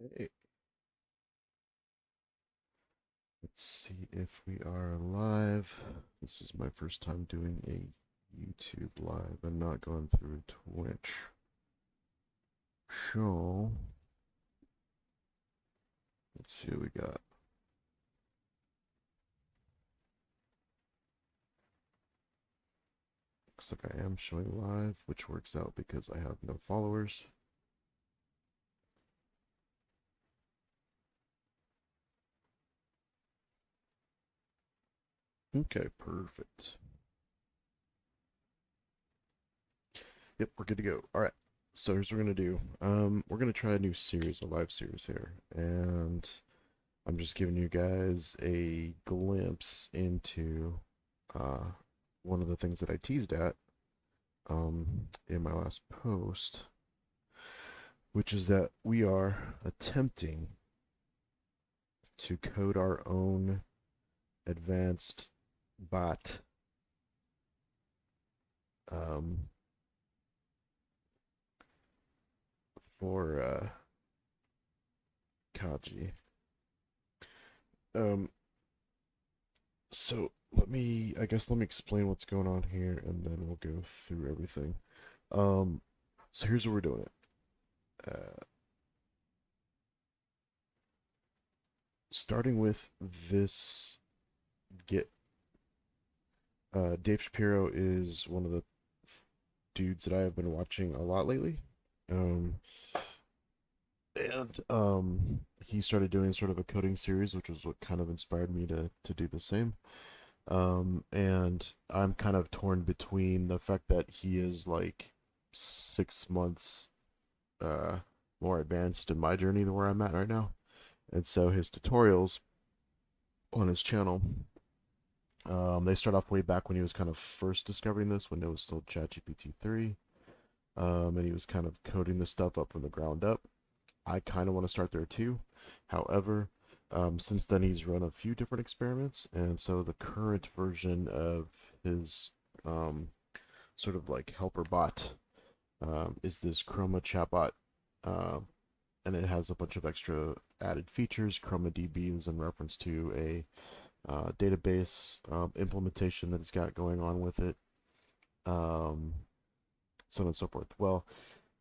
Hey, let's see if we are live. This is my first time doing a YouTube live and not going through Twitch. So, let's see what we got. Looks like I am showing live, which works out because I have no followers. Okay, perfect. Yep, we're good to go. All right. So here's what we're gonna do. We're gonna try a new series, a live series here, and I'm just giving you guys a glimpse into uh, one of the things that I teased at in my last post, which is that we are attempting to code our own advanced bot um, for Cogi. Um, so I guess let me explain what's going on here, and then we'll go through everything. Um, so here's what we're doing. Starting with this Git. Dave Shapiro is one of the dudes that I have been watching a lot lately. Um, and he started doing sort of a coding series, which was what kind of inspired me to do the same. And I'm kind of torn between the fact that he is like 6 months uh, more advanced in my journey than where I'm at right now. And so his tutorials on his channel, they start off way back when he was kind of first discovering this, when it was still ChatGPT 3. And he was kind of coding this stuff up from the ground up. I kind of want to start there too. However, since then he's run a few different experiments, and so the current version of his um, sort of like helper bot is this Chroma chatbot, uh, and it has a bunch of extra added features. ChromaDB is in reference to a database implementation that it's got going on with it, um, so on and so forth. Well,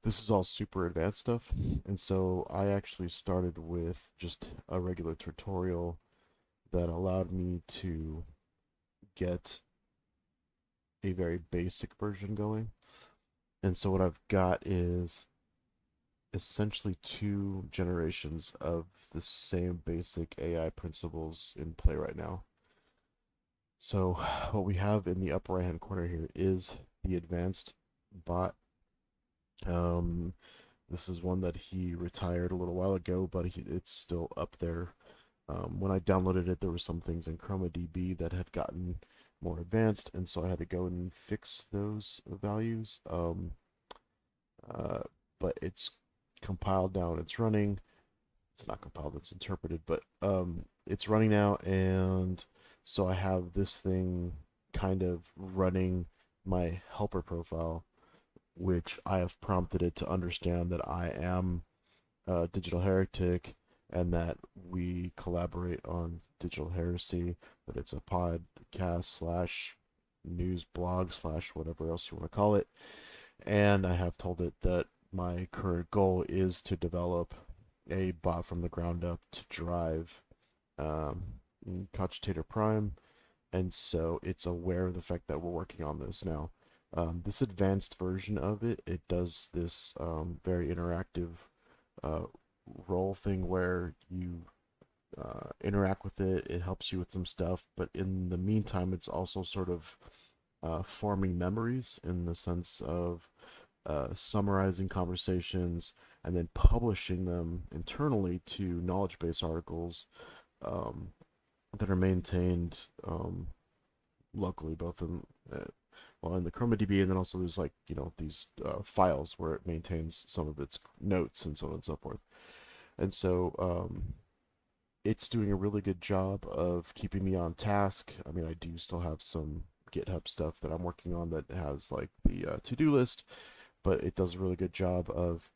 this is all super advanced stuff, and so I actually started with just a regular tutorial that allowed me to get a very basic version going. And so what I've got is essentially two generations of the same basic AI principles in play right now. So what we have in the upper right hand corner here is the advanced bot. Um, This is one that he retired a little while ago, but it's still up there. When I downloaded it, there were some things in ChromaDB that had gotten more advanced, and so I had to go and fix those values. Uh, but it's compiled now and it's running. It's not compiled, it's interpreted, but it's running now, and so I have this thing kind of running my helper profile, which I have prompted it to understand that I am a digital heretic and that we collaborate on digital heresy, that it's a podcast slash news blog slash whatever else you want to call it. And I have told it that my current goal is to develop a bot from the ground up to drive um, Cogitator Prime, and so it's aware of the fact that we're working on this now. This advanced version of it, it does this very interactive uh, role thing where you interact with it. It helps you with some stuff, but in the meantime, it's also sort of forming memories in the sense of summarizing conversations and then publishing them internally to knowledge base articles um, that are maintained locally, both in well in the ChromaDB, and then also there's like these files where it maintains some of its notes and so on and so forth. And so it's doing a really good job of keeping me on task. I mean, I do still have some GitHub stuff that I'm working on that has like the to-do list, but it does a really good job of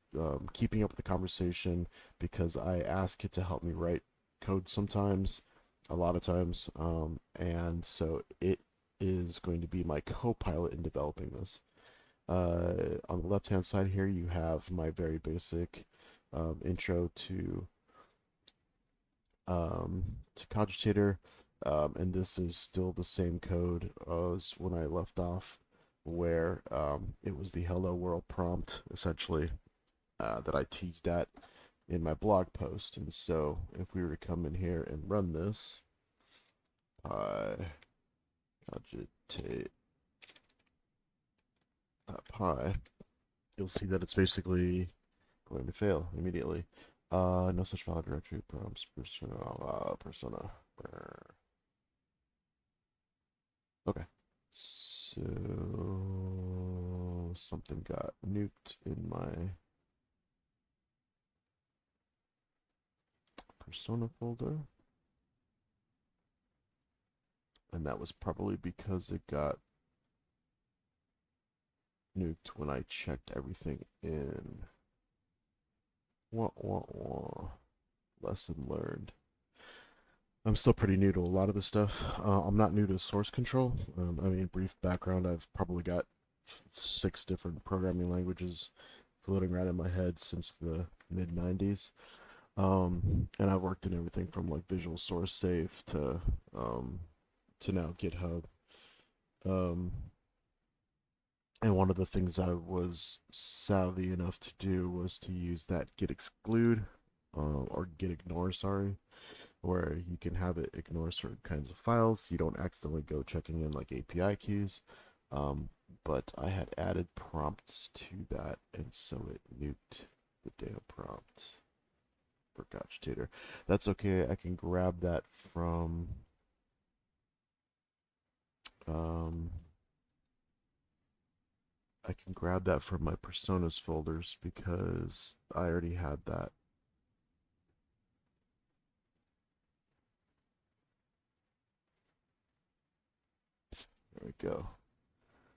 keeping up with the conversation because I ask it to help me write code sometimes, a lot of times, and so it is going to be my co-pilot in developing this. On the left-hand side here, you have my very basic intro to Cogitator, and this is still the same code as when I left off, where it was the hello world prompt essentially that I teased at in my blog post. And so if we were to come in here and run this, cogitate pi, you'll see that it's basically going to fail immediately. No such file directory prompts persona. Okay. So something got nuked in my persona folder. And that was probably because it got nuked when I checked everything in. Wah, wah, wah. Lesson learned. I'm still pretty new to a lot of this stuff. I'm not new to source control. I mean, brief background, I've probably got 6 different programming languages floating around in my head since the mid 90s. And I've worked in everything from like Visual Source Safe to now GitHub. Um, and one of the things I was savvy enough to do was to use that git exclude or git ignore, sorry, where you can have it ignore certain kinds of files so you don't accidentally go checking in like API keys. But I had added prompts to that, and so it nuked the data prompt for Cogitator. That's okay. I can grab that from my personas folders because I already had that. There we go.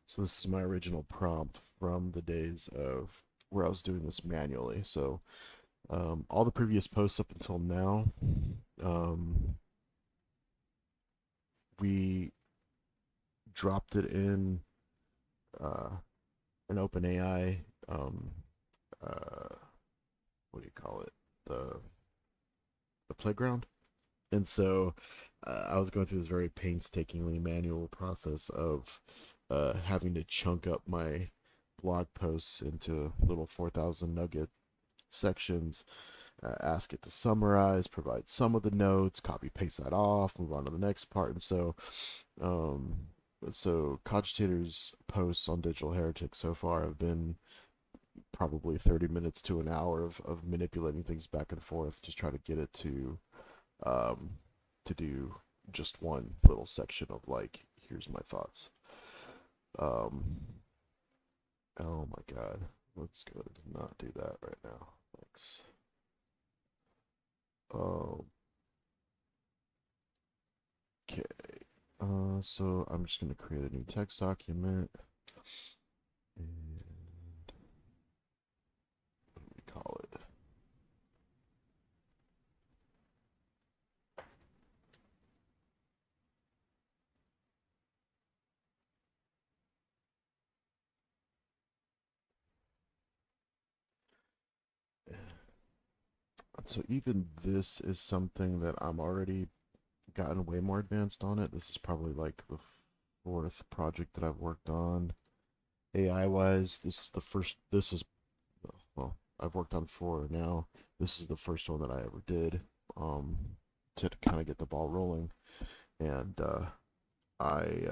So this is my original prompt from the days of where I was doing this manually. So all the previous posts up until now, we dropped it in an OpenAI, what do you call it? The playground. And so I was going through this very painstakingly manual process of having to chunk up my blog posts into little 4,000 nugget sections, ask it to summarize, provide some of the notes, copy paste that off, move on to the next part. And um, so Cogitator's posts on Digital Heretic so far have been probably 30 minutes to an hour of manipulating things back and forth to try to get it um, to do just one little section of like, here's my thoughts. Um, oh my god, let's go not do that right now. Thanks. Oh, okay. So I'm just gonna create a new text document, and what do we call it? So even this is something that I'm already gotten way more advanced on it. This is probably like the 4th project that I've worked on AI wise. This is the first. This is well, I've worked on 4 now. This is the first one that I ever did um, to kind of get the ball rolling, and I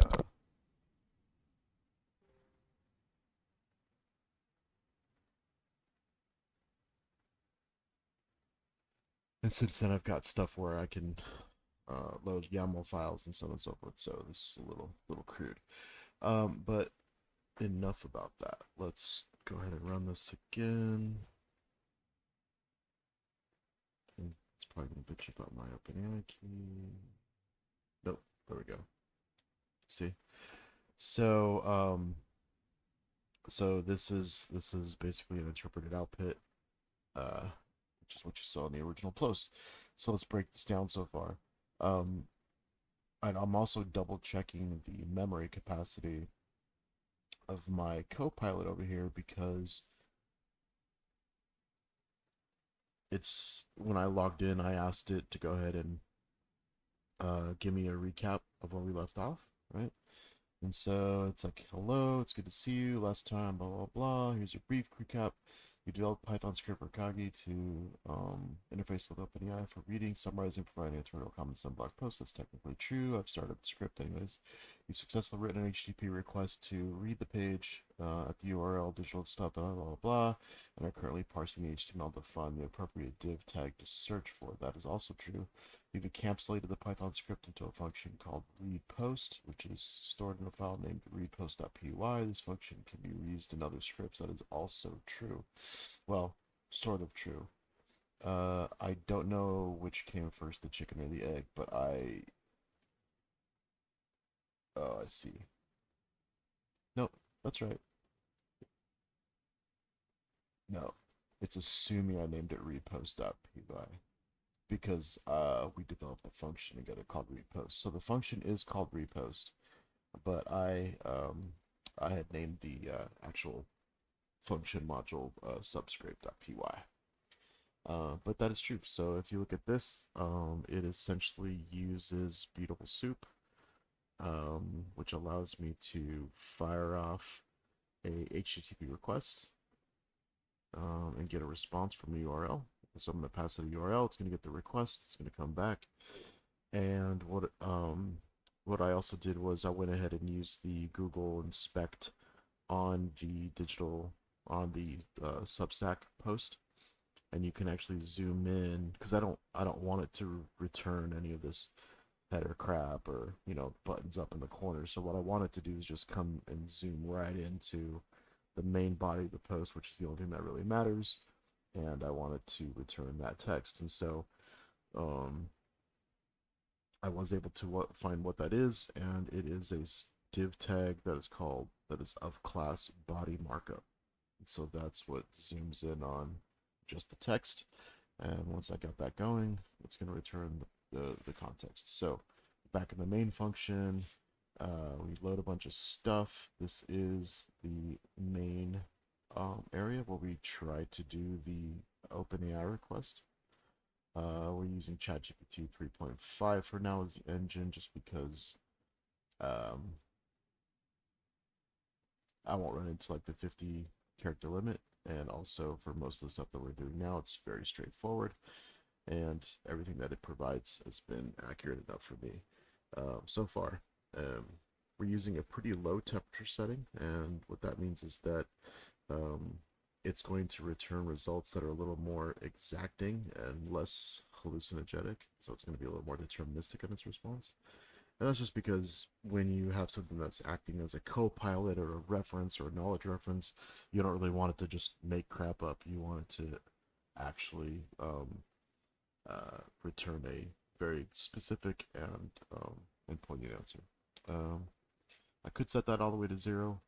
and since then I've got stuff where I can load YAML files and so on and so forth. So this is a little crude, but enough about that. Let's go ahead and run this again. And it's probably gonna bitch about my OpenAI key. Nope, there we go. See, so so this is basically an interpreted output which is what you saw in the original post. So let's break this down so far. Um, and I'm also double checking the memory capacity of my Copilot over here because it's when I logged in, I asked it to go ahead and give me a recap of where we left off, right? And so it's like, hello, it's good to see you. Last time, blah, blah, blah. Here's your brief recap. You developed Python script for Cogi to interface with OpenAI for reading, summarizing, providing editorial comments on blog posts. That's technically true. I've started the script anyways. You successfully written an HTTP request to read the page at the URL digital stuff, blah, blah, blah, blah, and are currently parsing the HTML to find the appropriate div tag to search for. That is also true. We've encapsulated the Python script into a function called readPost, which is stored in a file named readpost.py. This function can be reused in other scripts. That is also true. Well, sort of true. I don't know which came first, the chicken or the egg, but oh, I see. Nope, that's right. No, it's assuming I named it readpost.py because we developed a function together called readpost. So the function is called readpost, but I had named the actual function module subscript.py. But that is true. So if you look at this, it essentially uses Beautiful Soup, which allows me to fire off a HTTP request and get a response from the URL. So I'm going to pass it a URL. It's going to get the request. It's going to come back. And what I also did was I went ahead and used the Google Inspect on the Substack post, and you can actually zoom in because I don't want it to return any of this header crap or buttons up in the corner. So what I want it to do is just come and zoom right into the main body of the post, which is the only thing that really matters, and I want it to return that text. And so um, I was able to find what that is, and it is a div tag that is of class body markup. And so that's what zooms in on just the text. And once I got that going, it's going to return the context. So back in the main function, we load a bunch of stuff. This is the main area where we try to do the OpenAI request. We're using ChatGPT 3.5 for now as the engine, just because um, I won't run into like the 50 character limit, and also for most of the stuff that we're doing now, it's very straightforward, and everything that it provides has been accurate enough for me so far. Um, we're using a pretty low temperature setting, and what that means is that um, it's going to return results that are a little more exacting and less hallucinogenic. So it's going to be a little more deterministic in its response. And that's just because when you have something that's acting as a co-pilot or a reference or a knowledge reference, you don't really want it to just make crap up. You want it to actually return a very specific and poignant answer. Um, I could set that all the way to 0,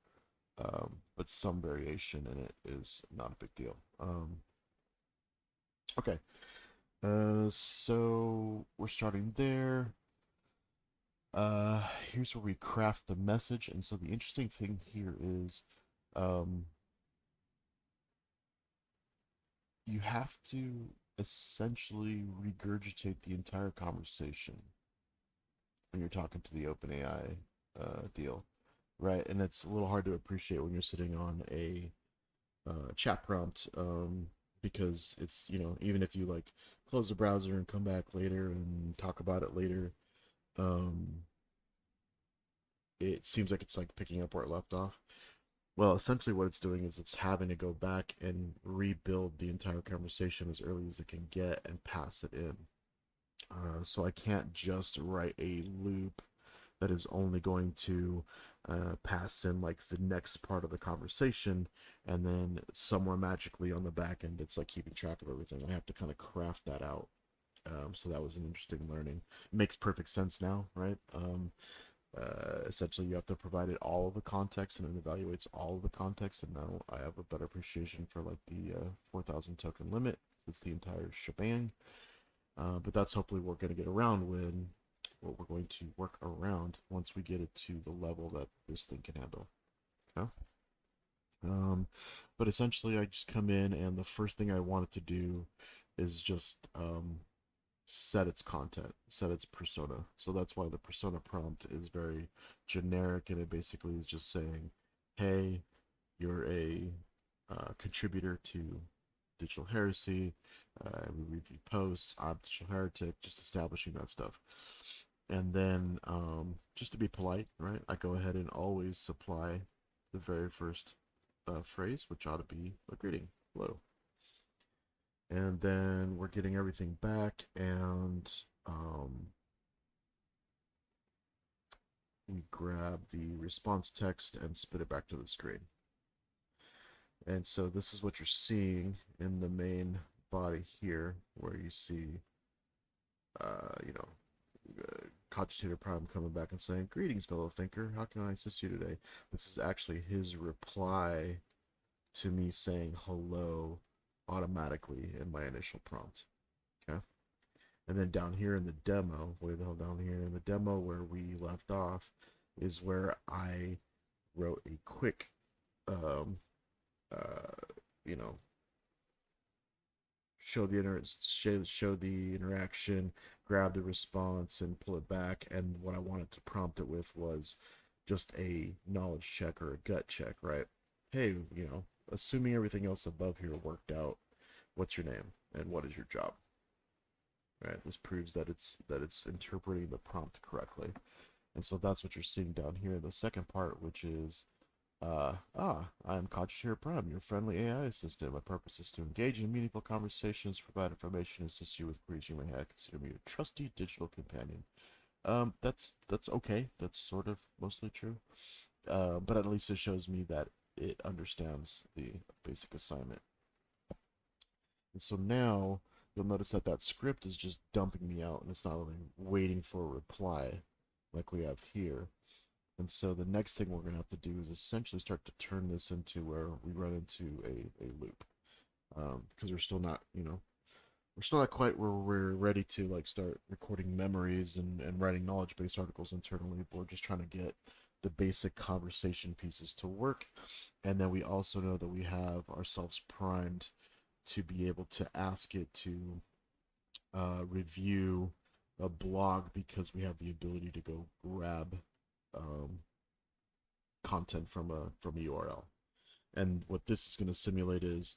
but some variation in it is not a big deal. Okay, so we're starting there. Here's where we craft the message, and so the interesting thing here is you have to essentially regurgitate the entire conversation when you're talking to the OpenAI deal, right? And it's a little hard to appreciate when you're sitting on a chat prompt because it's, even if you like close the browser and come back later and talk about it later, um, it seems like it's like picking up where it left off. Well, essentially what it's doing is it's having to go back and rebuild the entire conversation as early as it can get and pass it in. So I can't just write a loop that is only going to pass in like the next part of the conversation, and then somewhere magically on the back end it's like keeping track of everything. I have to kind of craft that out. So that was an interesting learning. It makes perfect sense now, right? Essentially, you have to provide it all of the context, and it evaluates all of the context. And now I have a better appreciation for like the 4,000 token limit. It's the entire shebang. But that's hopefully what we're going to get around when what we're going to work around once we get it to the level that this thing can handle. Okay. Um, but essentially, I just come in, and the first thing I want it to do is just set its content, set its persona. So that's why the persona prompt is very generic, and it basically is just saying, hey, you're a contributor to Digital Heresy. We review posts. I'm Digital Heretic, just establishing that stuff. And then, just to be polite, right, I go ahead and always supply the very first phrase, which ought to be a greeting. Hello. And then we're getting everything back, and we grab the response text and spit it back to the screen. And so this is what you're seeing in the main body here, where you see, Cogitator Prime coming back and saying, "Greetings, fellow thinker. How can I assist you today?" This is actually his reply to me saying hello automatically in my initial prompt. Okay. And then down here in the demo, way the hell down here in the demo where we left off, is where I wrote a quick, um, you know, show the interaction, grab the response, and pull it back. And what I wanted to prompt it with was just a knowledge check or a gut check, right? Hey, assuming everything else above here worked out, what's your name and what is your job? Right. This proves that it's interpreting the prompt correctly. And so that's what you're seeing down here in the second part, which is I'm Cogitator Prime, your friendly AI assistant. My purpose is to engage in meaningful conversations, provide information, and assist you with queries you may have. Consider me your trusty digital companion. That's okay. That's sort of mostly true. But at least it shows me that it understands the basic assignment. And so now you'll notice that that script is just dumping me out, and it's not really waiting for a reply like we have here. And so the next thing we're going to have to do is essentially start to turn this into where we run into a loop. Because we're still not quite where we're ready to like start recording memories and writing knowledge base articles internally, but we're just trying to get the basic conversation pieces to work. And then we also know that we have ourselves primed to be able to ask it to review a blog because we have the ability to go grab um, content from a URL. And what this is going to simulate is,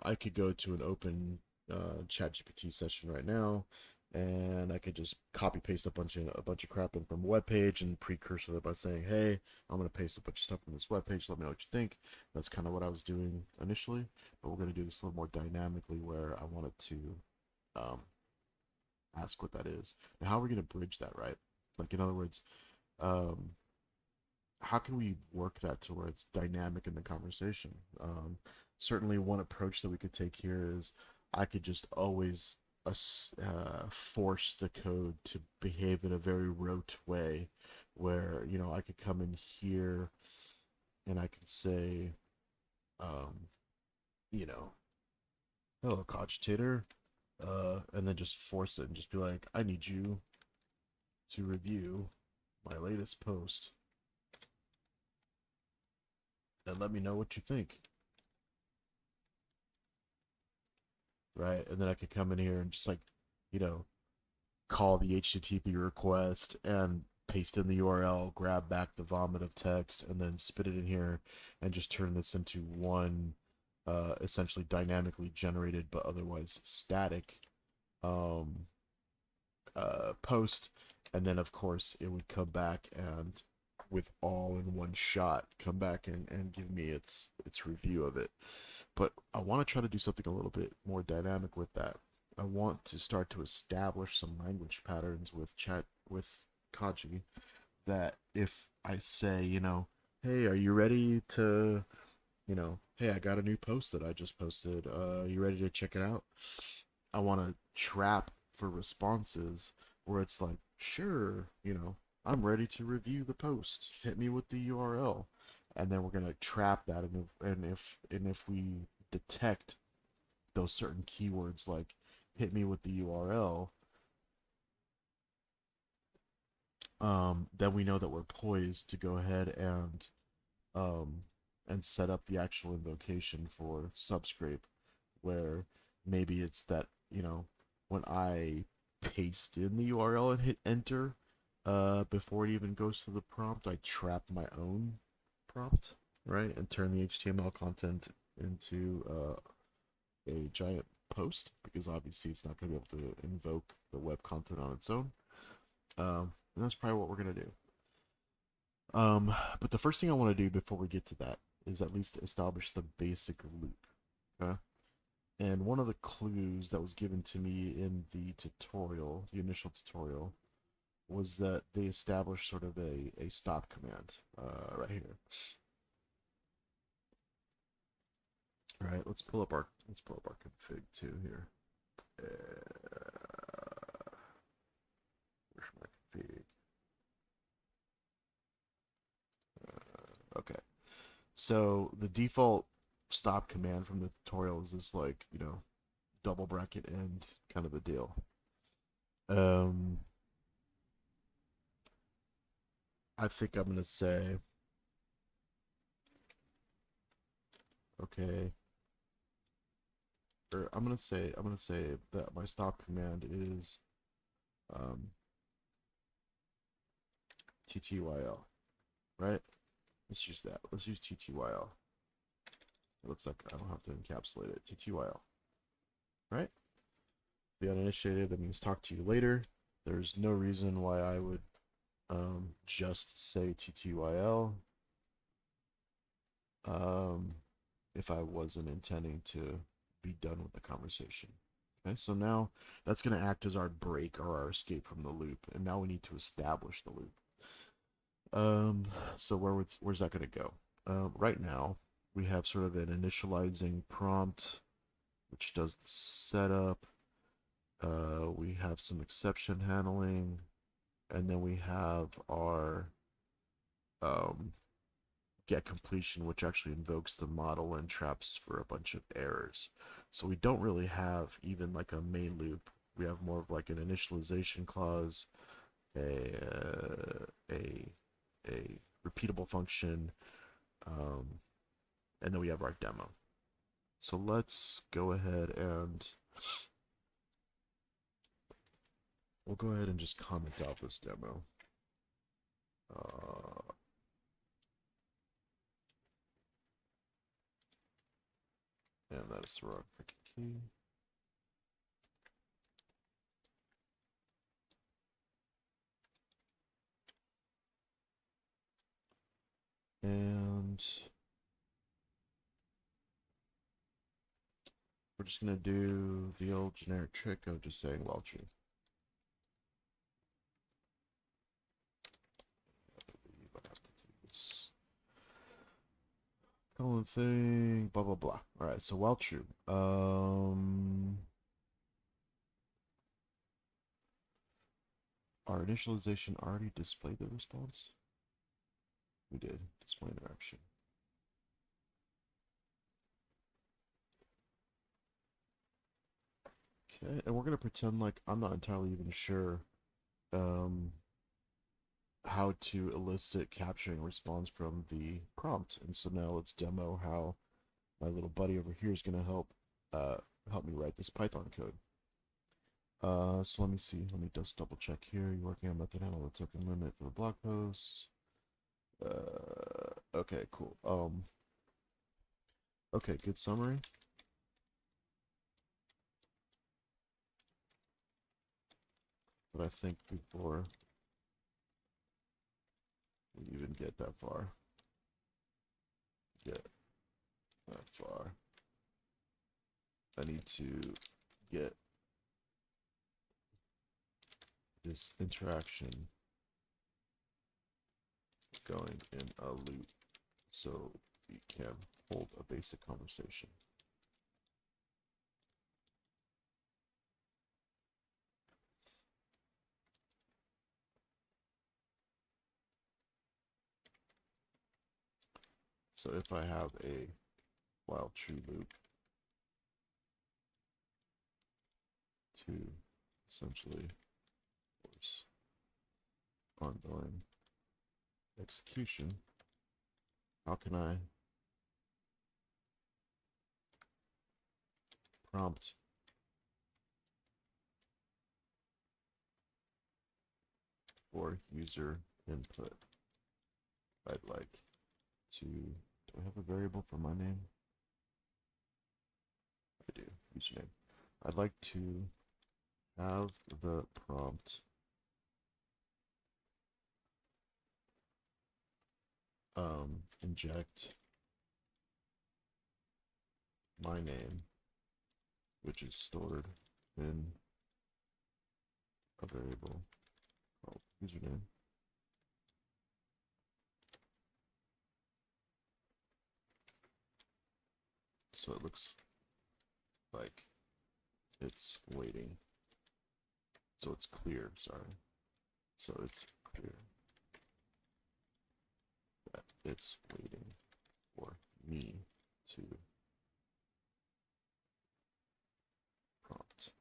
I could go to an open ChatGPT session right now, and I could just copy paste a bunch of crap in from a web page and precursor it by saying, "Hey, I'm going to paste a bunch of stuff from this web page. Let me know what you think." That's kind of what I was doing initially, but we're going to do this a little more dynamically, where I want it to um, ask what that is. Now, how are we going to bridge that, right? Like, in other words, um, how can we work that to where it's dynamic in the conversation? Certainly, one approach that we could take here is I could just always force the code to behave in a very rote way, where I could come in here and I could say, um, you know, "Hello, cogitator," and then just force it and just be like, "I need you to review my latest post and let me know what you think." Right? And then I could come in here and just like, you know, call the HTTP request and paste in the URL, grab back the vomit of text, and then spit it in here and just turn this into one essentially dynamically generated but otherwise static um, post. And then, of course, it would come back and with all in one shot come back and give me its review of it. But I want to try to do something a little bit more dynamic with that. I want to start to establish some language patterns with Cogi, that if I say, "Hey, are you ready to, hey, I got a new post that I just posted. You ready to check it out?" I want to trap for responses where it's like, "Sure, I'm ready to review the post. Hit me with the URL. And then we're gonna trap that, and if we detect those certain keywords like hit me with the URL, then we know that we're poised to go ahead um, and set up the actual invocation for subscrape, where maybe it's that, when I paste in the URL and hit enter, before it even goes to the prompt, I trap my own prompt, right, and turn the HTML content into a giant post, because obviously it's not going to be able to invoke the web content on its own. And that's probably what we're going to do. But the first thing I want to do before we get to that is at least establish the basic loop. Okay? And one of the clues that was given to me in the tutorial, the initial tutorial, was that they established sort of a stop command right here. All right, let's pull up our config too here. Where's my config? Okay. So the default stop command from the tutorial is this, like, double bracket end kind of a deal. I think I'm gonna say, okay, or I'm gonna say that my stop command is TTYL, right? Let's use that. Let's use TTYL. It looks like I don't have to encapsulate it. TTYL, right? The uninitiated, that means talk to you later. There's no reason why I would just say TTYL if I wasn't intending to be done with the conversation. Okay, so now that's going to act as our break or our escape from the loop, and now we need to establish the loop. So where's that going to go? Right now, we have sort of an initializing prompt, which does the setup. We have some exception handling, and then we have our get completion, which actually invokes the model and traps for a bunch of errors. So we don't really have even like a main loop. We have more of like an initialization clause, a repeatable function, and then we have our demo. So let's go ahead and we'll go ahead and just comment out this demo. And that's the wrong freaking key. And we're just going to do the old generic trick of just saying well true. Colon thing, blah blah blah. All right, so while true, our initialization already displayed the response. We did display interaction. Okay, and we're gonna pretend like I'm not entirely even sure how to elicit capturing response from the prompt, and so now let's demo how my little buddy over here is gonna help me write this Python code. So let me see. Let me just double check here. You're working on method handle the token limit for the blog post. Okay, cool. Okay, good summary. But I think before we even get that far, I need to get this interaction going in a loop so we can hold a basic conversation. So if I have a while true loop to essentially force ongoing execution, how can I prompt for user input? I'd like to, do I have a variable for my name? I do, username. I'd like to have the prompt inject my name, which is stored in a variable called username. So it looks like it's waiting. So it's clear, sorry. So it's clear that it's waiting for me to prompt.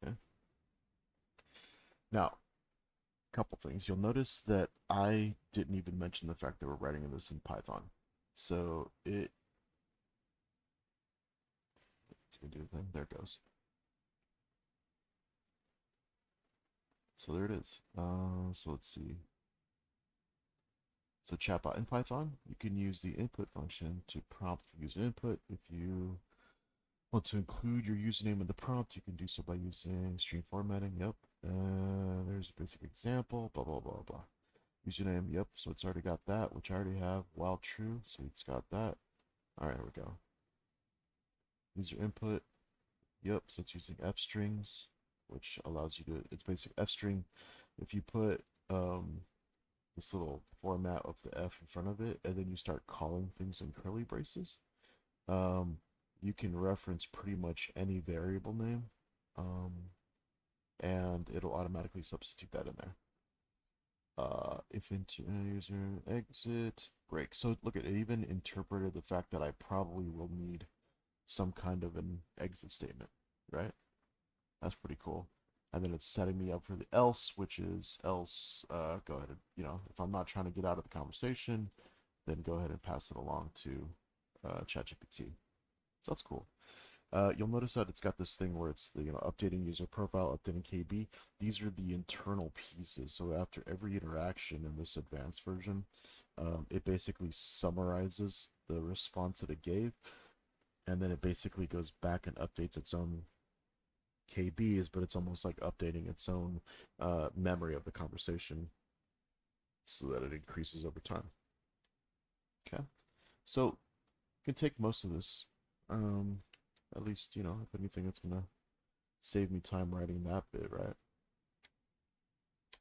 Okay. Now, a couple things. You'll notice that I didn't even mention the fact that we're writing this in Python. So it's gonna do the thing. There it goes. So there it is. So let's see. So Chatbot in Python, you can use the input function to prompt user input. If you want to include your username in the prompt, you can do so by using string formatting. Yep. There's a basic example. Blah blah blah blah. Username. Yep. So it's already got that, which I already have. While true, so it's got that. All right, here we go. User input. Yep. So it's using f strings, which allows you to. It's basic f string. If you put this little format of the F in front of it, and then you start calling things in curly braces, you can reference pretty much any variable name, and it'll automatically substitute that in there. If into user exit break. So look at it, even interpreted the fact that I probably will need some kind of an exit statement, right? That's pretty cool. And then it's setting me up for the else, which is else, go ahead and, if I'm not trying to get out of the conversation, then go ahead and pass it along to ChatGPT. So that's cool. You'll notice that it's got this thing where it's the, updating user profile, updating KB. These are the internal pieces. So after every interaction in this advanced version, it basically summarizes the response that it gave, and then it basically goes back and updates its own KBs, but it's almost like updating its own memory of the conversation so that it increases over time. Okay, so you can take most of this. At least, if anything, it's gonna save me time writing that bit, right?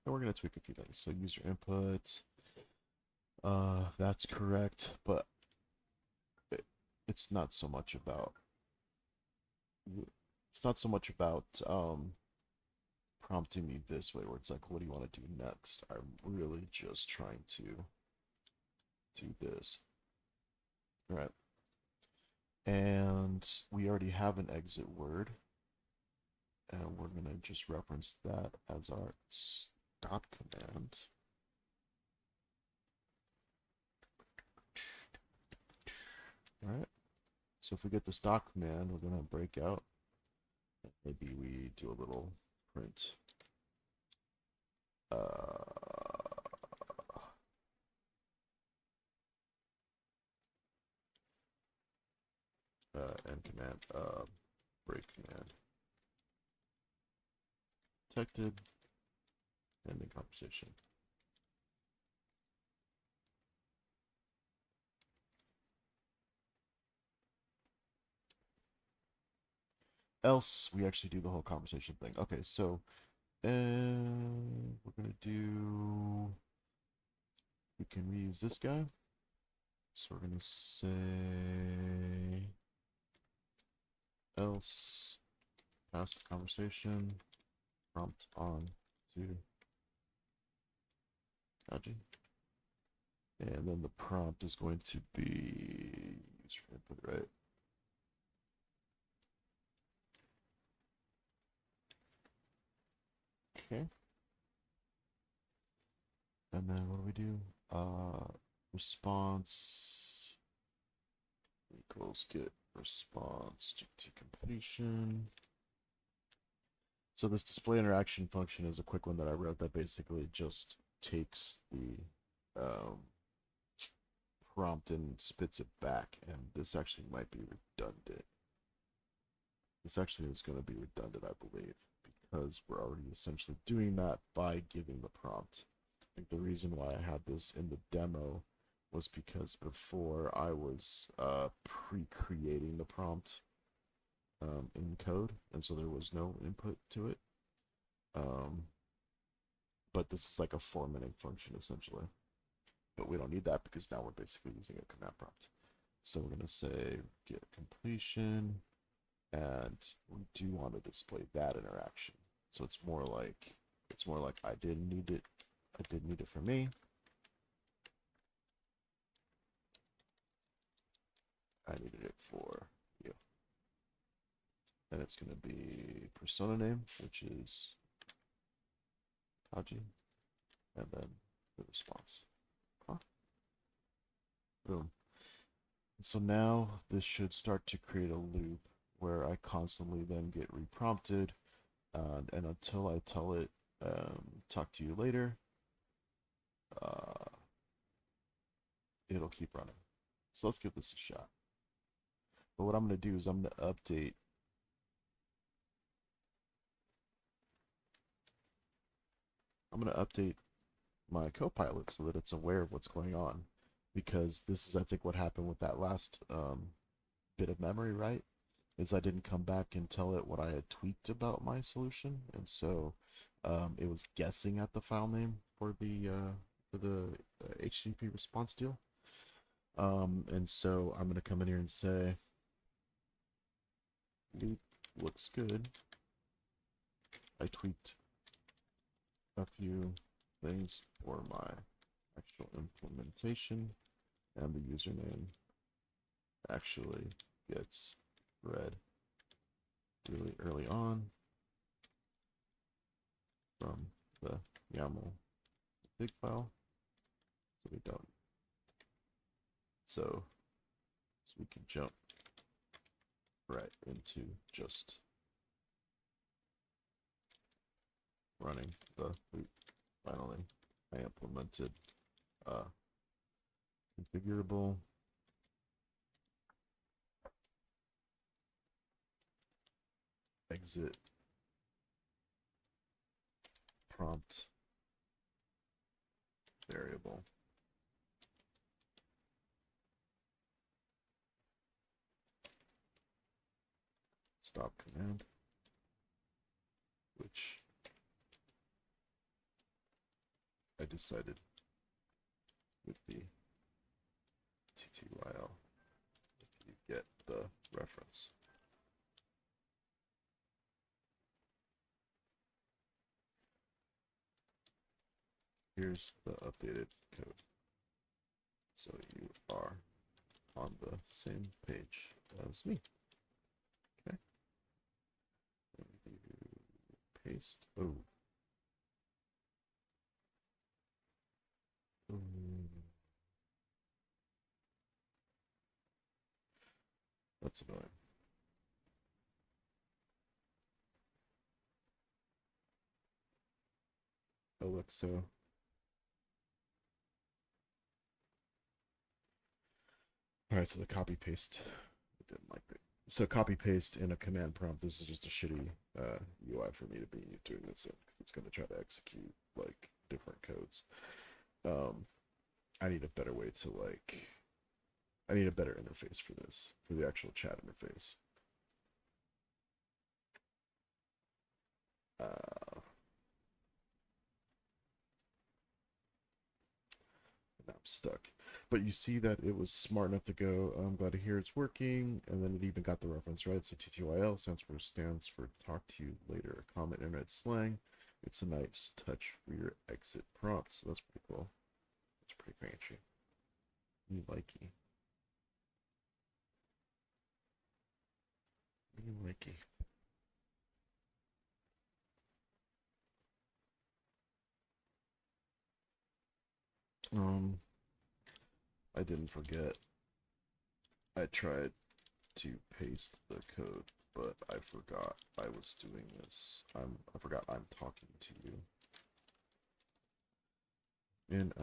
And we're gonna tweak a few things. So user input, that's correct, but it's not so much about prompting me this way, where it's like, what do you want to do next? I'm really just trying to do this, right? And we already have an exit word, and we're gonna just reference that as our stop command. All right. So if we get the stop command, we're gonna break out. Maybe we do a little print. End command, break command. Detected, ending conversation. Else, we actually do the whole conversation thing. Okay, so we're gonna do, we can reuse this guy. So we're gonna say else pass the conversation prompt on to Cogi. And then the prompt is going to be user input, right? Okay. And then what do we do? Response equals get response GPT completion. So this display interaction function is a quick one that I wrote that basically just takes the prompt and spits it back. And this actually might be redundant. This actually is going to be redundant, I believe, because we're already essentially doing that by giving the prompt. I think the reason why I had this in the demo was because before I was pre-creating the prompt in code, and so there was no input to it. But this is like a formatting function essentially. But we don't need that because now we're basically using a command prompt. So we're going to say get completion, and we do want to display that interaction. So it's more like I didn't need it. I didn't need it for me. I needed it for you. And it's going to be persona name, which is Cogi, and then the response. Huh? Boom. And so now this should start to create a loop where I constantly then get reprompted, and until I tell it, talk to you later, it'll keep running. So let's give this a shot. But what I'm going to do is I'm going to update my Copilot so that it's aware of what's going on, because this is, I think, what happened with that last bit of memory, right? Is I didn't come back and tell it what I had tweaked about my solution, and so it was guessing at the file name for the HTTP response deal. And so I'm going to come in here and say loop looks good. I tweaked a few things for my actual implementation, and the username actually gets read really early on from the YAML config file, so we don't. So we can jump right into just running the loop. Finally, I implemented configurable exit prompt variable. Stop command, which I decided would be TTYL, if you get the reference. Here's the updated code, so you are on the same page as me. Okay. Paste. Oh. That's annoying. Alexa. All right, so the copy paste. I didn't like that. So copy paste in a command prompt. This is just a shitty UI for me to be doing this in, because it's going to try to execute like different codes. I need a better way to I need a better interface for this, for the actual chat interface. Now I'm stuck. But you see that it was smart enough to go, I'm glad to hear it's working, and then it even got the reference, right? So TTYL stands for talk to you later, a common internet slang. It's a nice touch for your exit prompts. So that's pretty cool. It's pretty fancy. You likey. You likey. I didn't forget. I tried to paste the code, but I forgot I was doing this. I forgot I'm talking to you. In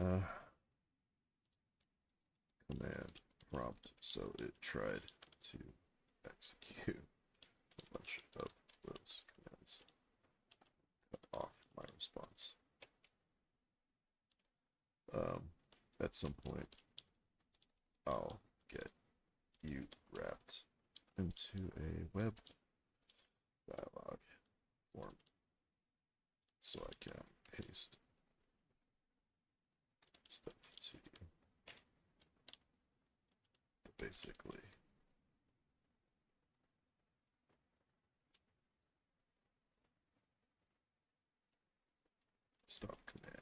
command prompt, so it tried to execute a bunch of those commands. Cut off my response. At some point, I'll get you wrapped into a web dialog form so I can paste stuff to you. But basically, stop command.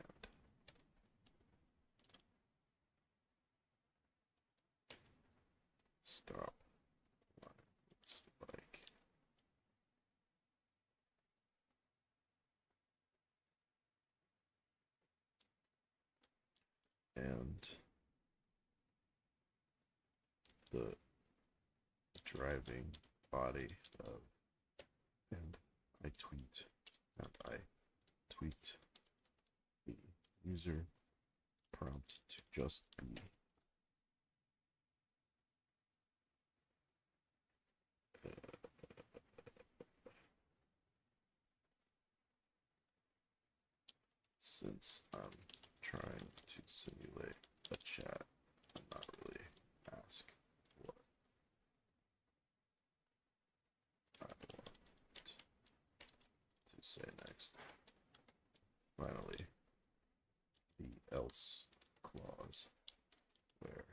Stop lines like and the driving body of and I tweet the user prompt to just be since I'm trying to simulate a chat and not really ask what I want to say next. Finally, the else clause where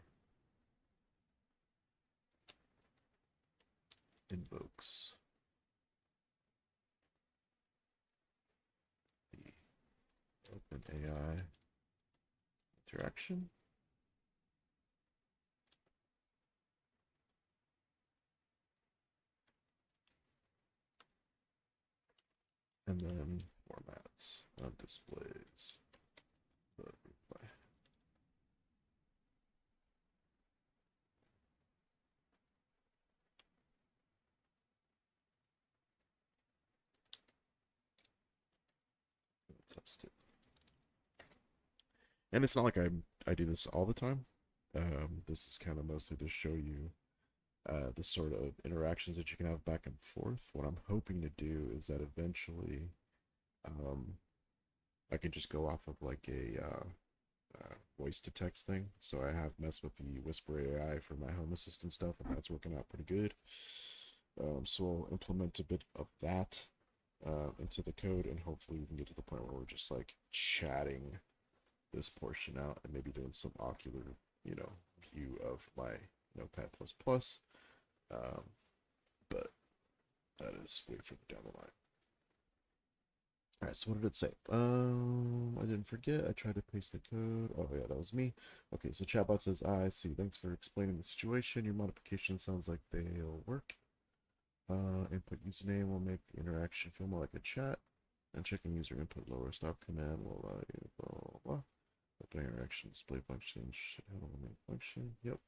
invokes the OpenAI interaction. And then formats displays the reply. Test it. And it's not like I do this all the time. This is kind of mostly to show you the sort of interactions that you can have back and forth. What I'm hoping to do is that eventually I can just go off of like a voice to text thing. So I have messed with the Whisper AI for my home assistant stuff, and that's working out pretty good. So we'll implement a bit of that into the code, and hopefully we can get to the point where we're just like chatting this portion out and maybe doing some ocular, view of my Notepad++. But that is way further down the line. All right, so what did it say? I didn't forget. I tried to paste the code. Oh yeah, that was me. Okay, so Chatbot says, I see. Thanks for explaining the situation. Your modification sounds like they'll work. Input username will make the interaction feel more like a chat. And checking user input lower stop command will allow you blah, blah, blah. Open interaction display function should handle the main function. Yep.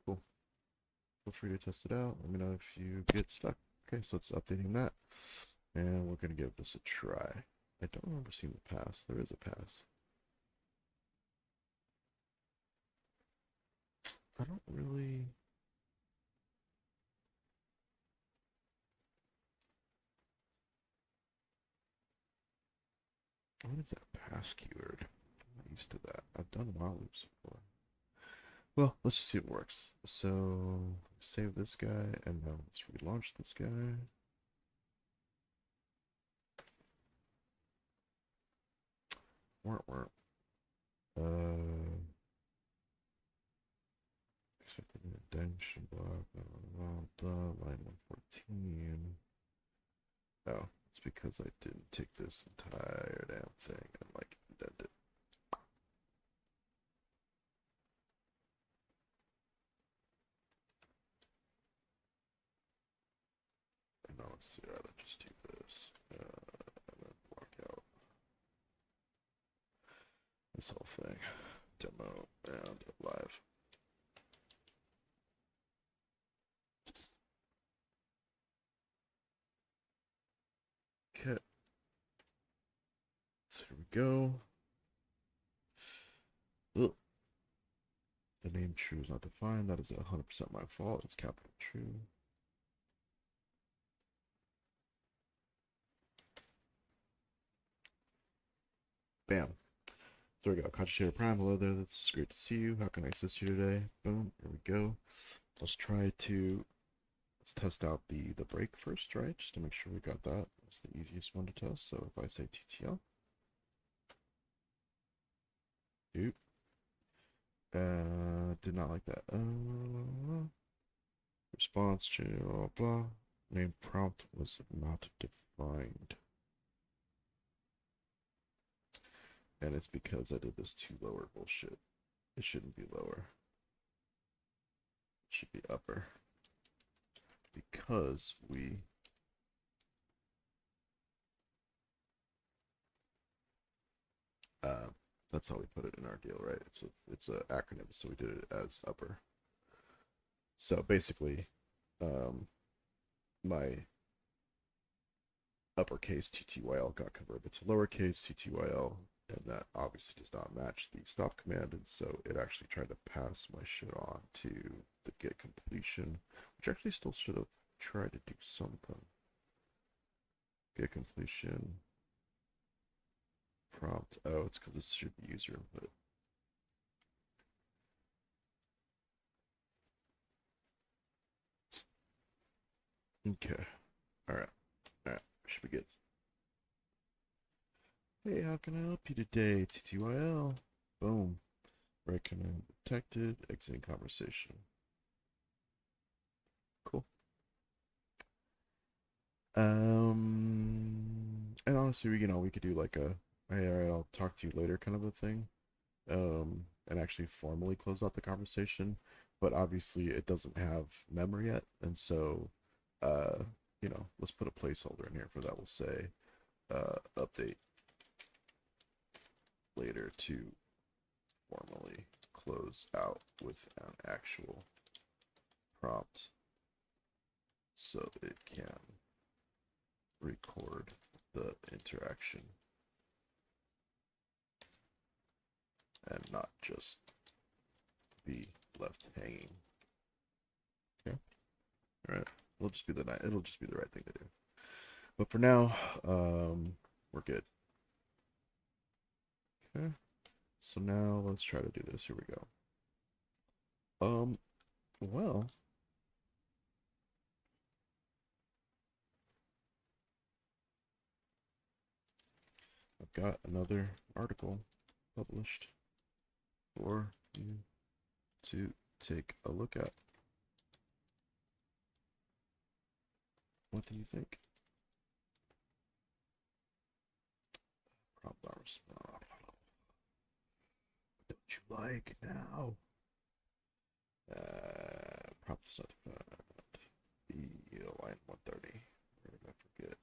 Cool. Feel free to test it out. Let me know if you get stuck. Okay, so it's updating that. And we're going to give this a try. I don't remember seeing the pass. There is a pass. I don't really... What is that pass keyword? I'm not used to that. I've done while loops before. Well, let's just see if it works. So, save this guy, and now let's relaunch this guy. Expected an attention block, line 114. Oh, It's because I didn't take this entire damn thing and like indent it. And now let's see, I'll just do this. And then block out this whole thing. Demo and live. Okay. So here we go. Ugh. The name true is not defined. That is 100% my fault. It's capital true. Bam. So there we go. Cogitator Prime. Hello there. It's great to see you. How can I assist you today? Boom. Here we go. Let's test out the break first, right? Just to make sure we got that. That's the easiest one to test. So if I say TTL, oop, did not like that. Response to blah blah. Name prompt was not defined, and it's because I did this too lower bullshit. It shouldn't be lower. It should be upper because we that's how we put it in our deal, right? It's a acronym, so we did it as upper. So basically, my uppercase TTYL got converted to lowercase TTYL, and that obviously does not match the stop command, and so it actually tried to pass my shit on to the get completion, which actually still should have tried to do something. Get completion prompt. Oh, it's because this should be user input. Okay. All right. All right. Should be good. Hey, how can I help you today? TTYL. Boom. Right command detected. Exiting conversation. Cool. And honestly, we could do like a, hey, all right, I'll talk to you later kind of a thing. And actually formally close out the conversation. But obviously, it doesn't have memory yet, and so, uh, let's put a placeholder in here for that. We'll say, update later to formally close out with an actual prompt so it can record the interaction and not just be left hanging. Okay. All right. It'll just be the right thing to do. But for now, we're good. Okay. So now let's try to do this. Here we go. Well, I've got another article published for you to take a look at. What do you think? Prompt not respond. What don't you like now? Prompt is not defined. The line 130. Where did I forget?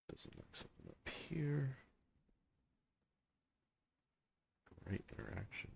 Doesn't like something up here. Great interaction.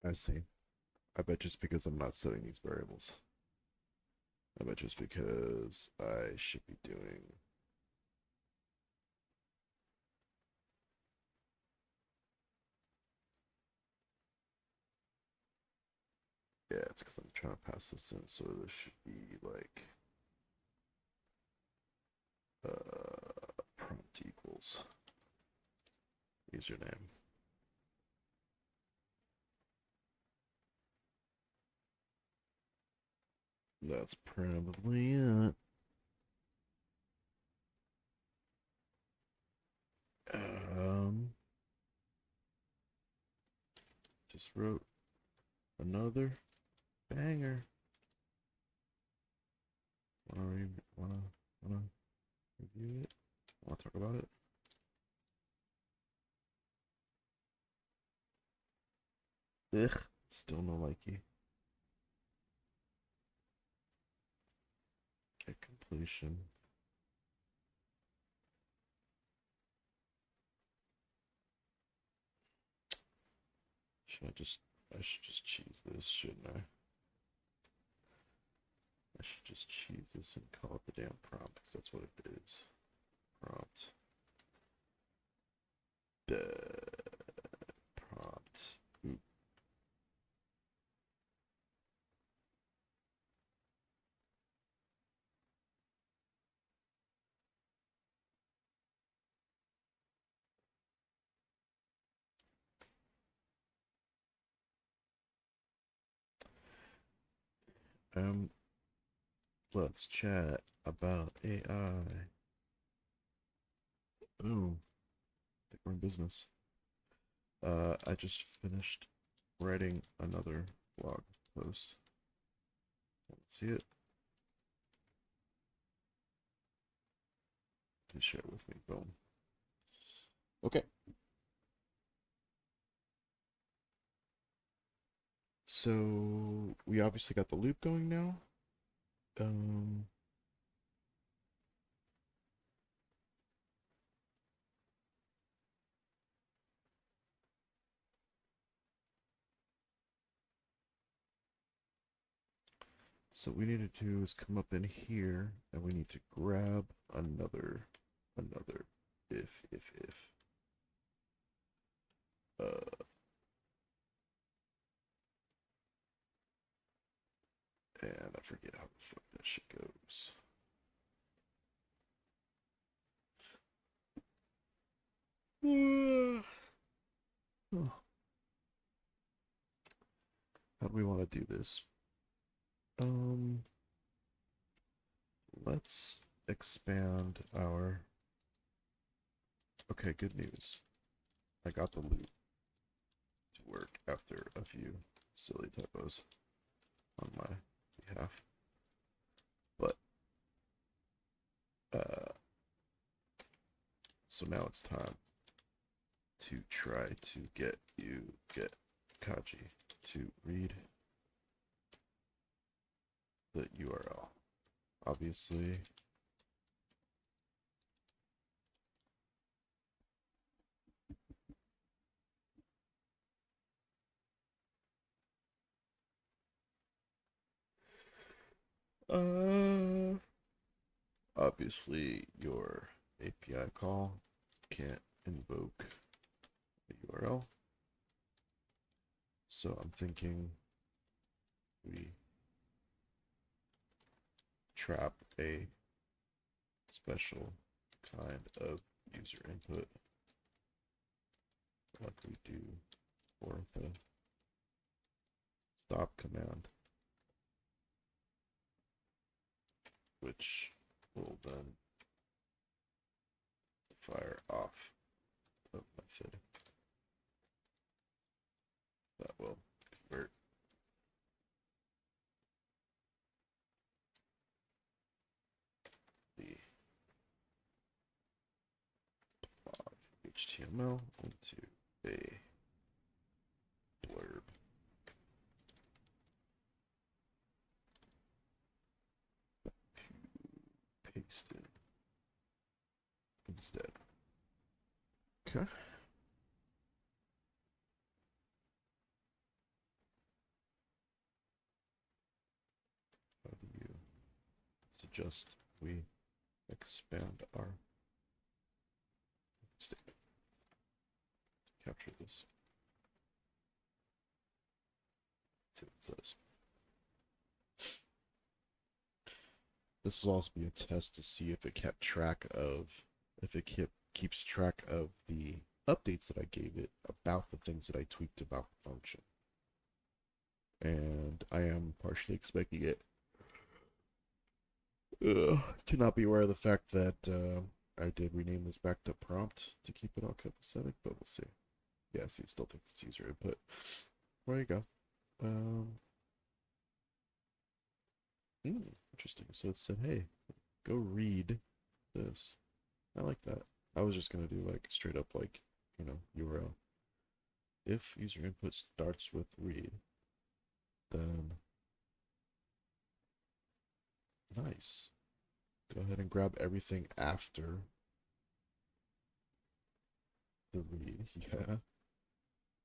I see. I bet just because I'm not setting these variables. I bet just because I should be doing. Yeah, it's because I'm trying to pass this in, so this should be like prompt equals username. That's probably it. Just wrote another banger. Wanna review it? Wanna talk about it? Ugh, still no likey. Get completion. I should just cheese this, shouldn't I? I should just cheese this and call it the damn prompt, because that's what it is. Prompt. Prompt. Oop. Let's chat about AI. Boom. I think we're in business. I just finished writing another blog post. Let's see it. Please share it with me. Boom. Okay. So we obviously got the loop going now. So what we need to do is come up in here and we need to grab another if. And I forget how the fuck that shit goes. Oh. How do we want to do this? Let's expand our. Okay, good news. I got the loop to work after a few silly typos on my behalf. But so now it's time to try to get Cogi to read the URL. Obviously, obviously your API call can't invoke the URL. So I'm thinking we trap a special kind of user input like we do for the stop command, which will then fire off the method that will convert the blog HTML into a blurb. Paste in instead. Okay. suggest we expand our statement. Capture this. See what it says. This will also be a test to see if it kept track of, if it keeps track of the updates that I gave it about the things that I tweaked about the function. And I am partially expecting it to not be aware of the fact that I did rename this back to prompt to keep it all copacetic, but we'll see. Yeah, see, it still thinks it's user input. There you go. Interesting. So it said, hey, go read this. I like that. I was just gonna do like straight up like, you know, URL. If user input starts with read, then nice. Go ahead and grab everything after the read, yeah.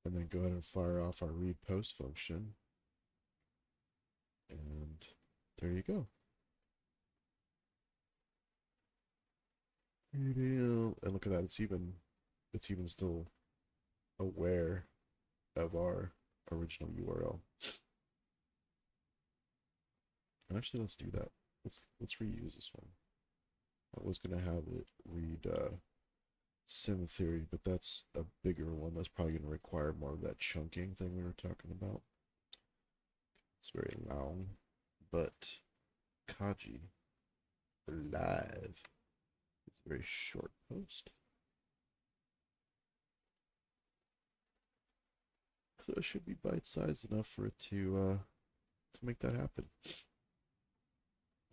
And then go ahead and fire off our read post function. And there you go. And look at that, it's even still aware of our original URL. Actually, let's do that. Let's reuse this one. I was gonna have it read sim theory, but that's a bigger one. That's probably gonna require more of that chunking thing we were talking about. It's very long, but Cogi live is a very short post. So it should be bite-sized enough for it to make that happen.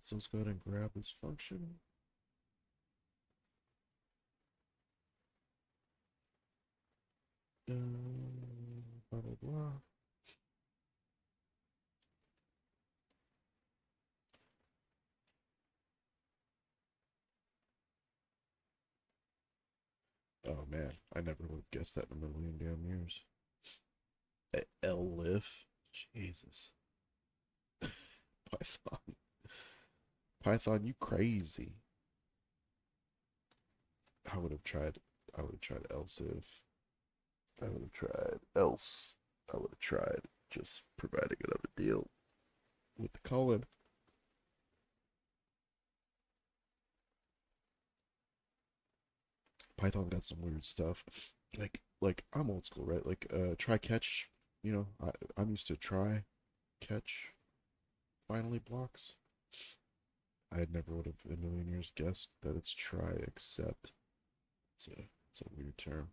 So let's go ahead and grab this function. Blah, blah, blah. Oh man, I never would have guessed that in a million damn years. Elif? Jesus. Python. Python, you crazy. I would have tried else if. I would have tried else. I would have tried just providing another deal with the colon. Python got some weird stuff. Like I'm old school, right? Like try catch, you know, I'm used to try catch finally blocks. I had never would have in a million years guessed that it's try except. It's a weird term.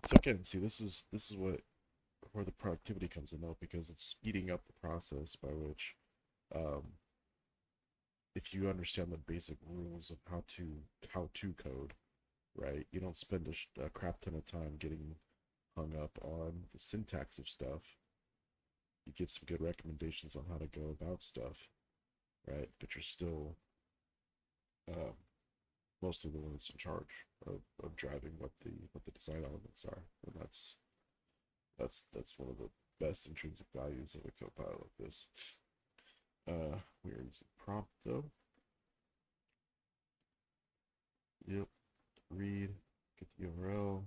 So again, see, this is where the productivity comes in though, because it's speeding up the process by which, if you understand the basic rules of how to code, right? You don't spend a crap ton of time getting hung up on the syntax of stuff. You get some good recommendations on how to go about stuff, right? But you're still mostly the one that's in charge of driving what the design elements are, and that's one of the best intrinsic values of a copilot like this. We are using prompt though. Yep. Read. Get the URL.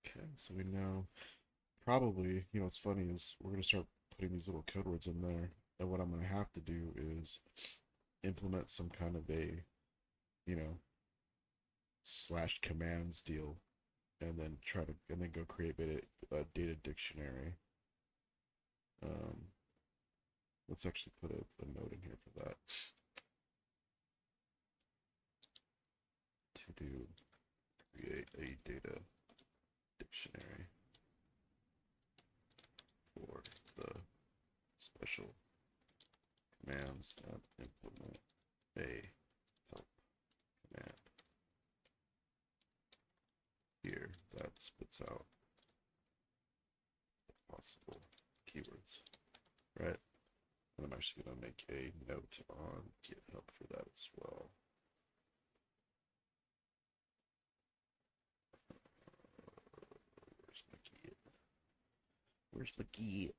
Okay, so we now probably, you know, what's funny is we're gonna start putting these little code words in there, and what I'm gonna have to do is implement some kind of a, you know, slash commands deal, and then go create a data dictionary. Let's actually put a note in here for that. To do create a data dictionary for the special commands and implement a help command here that spits out the possible keywords, right? And I'm actually going to make a note on GitHub for that as well. Where's the key?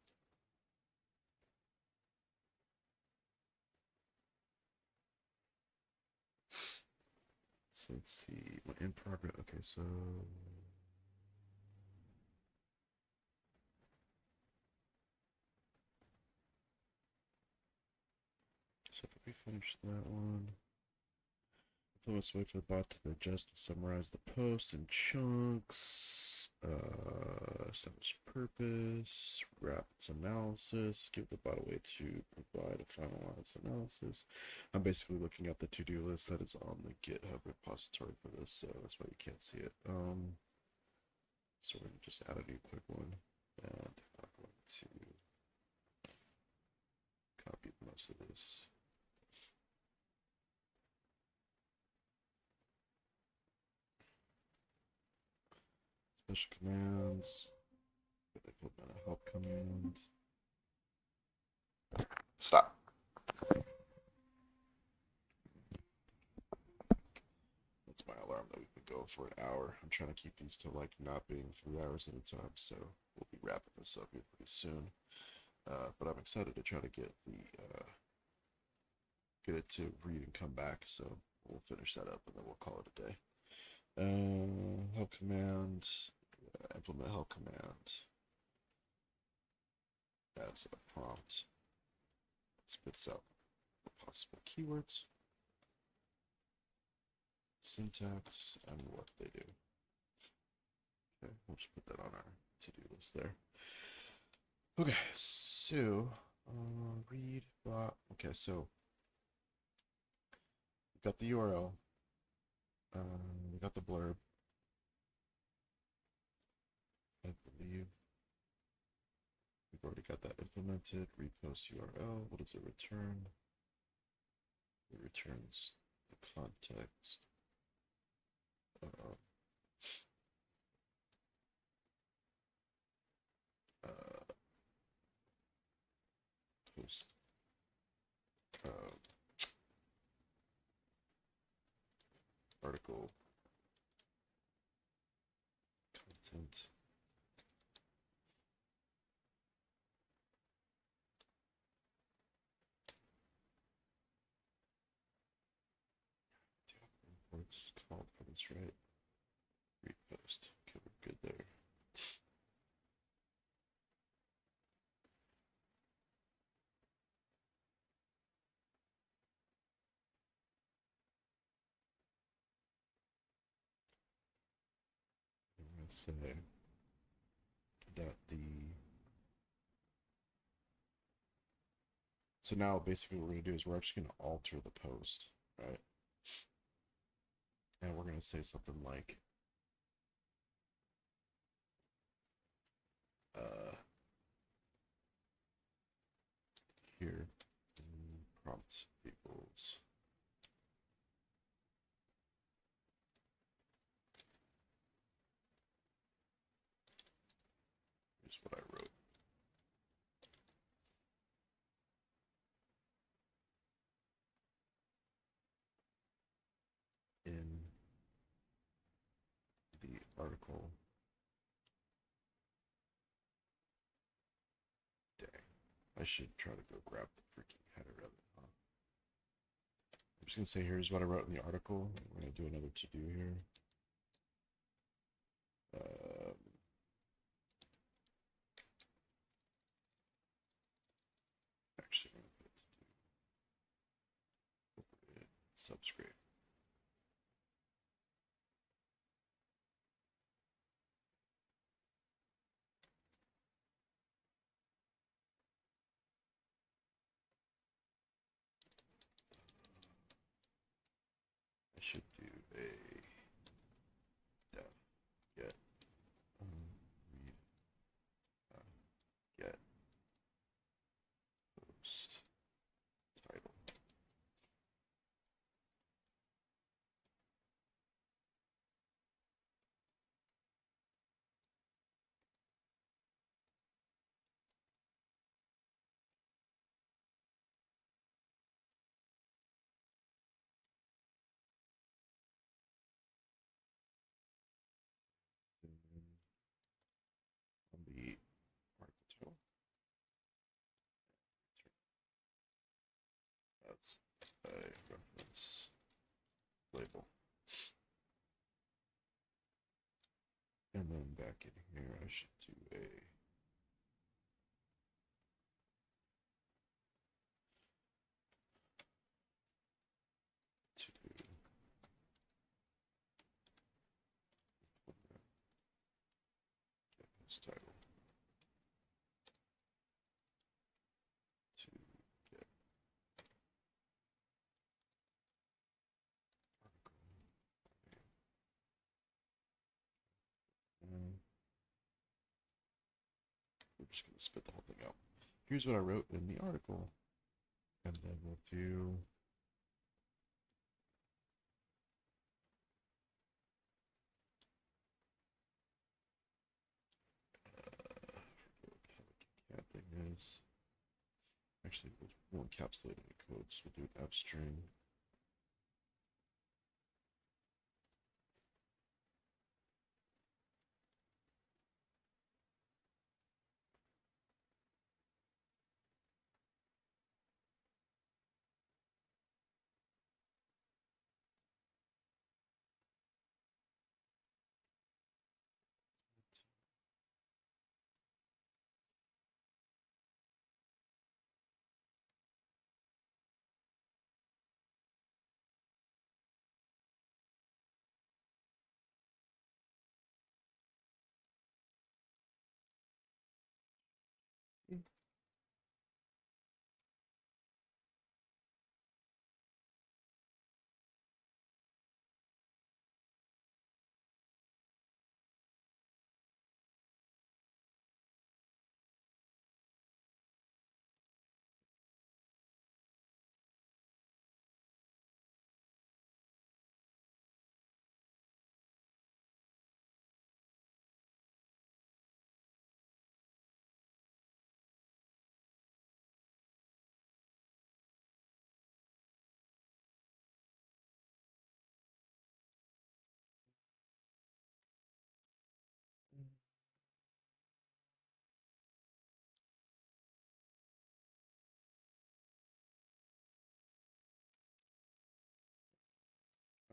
So let's see. My in progress. Okay, so we finished that one. Let's wait for the bot to digest and summarize the post in chunks. Establish purpose. Wrap its analysis. Give the bot a way to provide a finalized analysis. I'm basically looking at the to-do list that is on the GitHub repository for this, so that's why you can't see it. So we're gonna just add a new quick one, and I'm going to copy most of this. Special commands. Implement a help command. Stop. That's my alarm that we've been going for an hour. I'm trying to keep these to like not being 3 hours at a time, so we'll be wrapping this up here pretty soon. But I'm excited to try to get it to read and come back, so we'll finish that up and then we'll call it a day. Help command, implement help command as a prompt. Spits out the possible keywords, syntax, and what they do. Okay, we'll just put that on our to-do list there. Okay, so read bot. Okay, so we got the URL. We got the blurb. I believe we've already got that implemented. Repost URL. What does it return? It returns the context. Post. Article. Content. Imports called for this, right? Repost. Okay, we're good there. I'm going to say that so now basically what we're going to do is we're actually going to alter the post, right? And we're going to say something like, here, prompt equals here's what I wrote. In the article. Dang. I should try to go grab the freaking header of it, huh? I'm just going to say here's what I wrote in the article. We're going to do another to do here. Actually, I'm going to put it subscript. I should do a def get read get post title. reference label. And then back in here, I should do a to-do his title to get article. And we're just going to spit the whole thing out. Here's what I wrote in the article. And then we'll do cat thing is actually we'll encapsulate it in code, so we'll do an f string.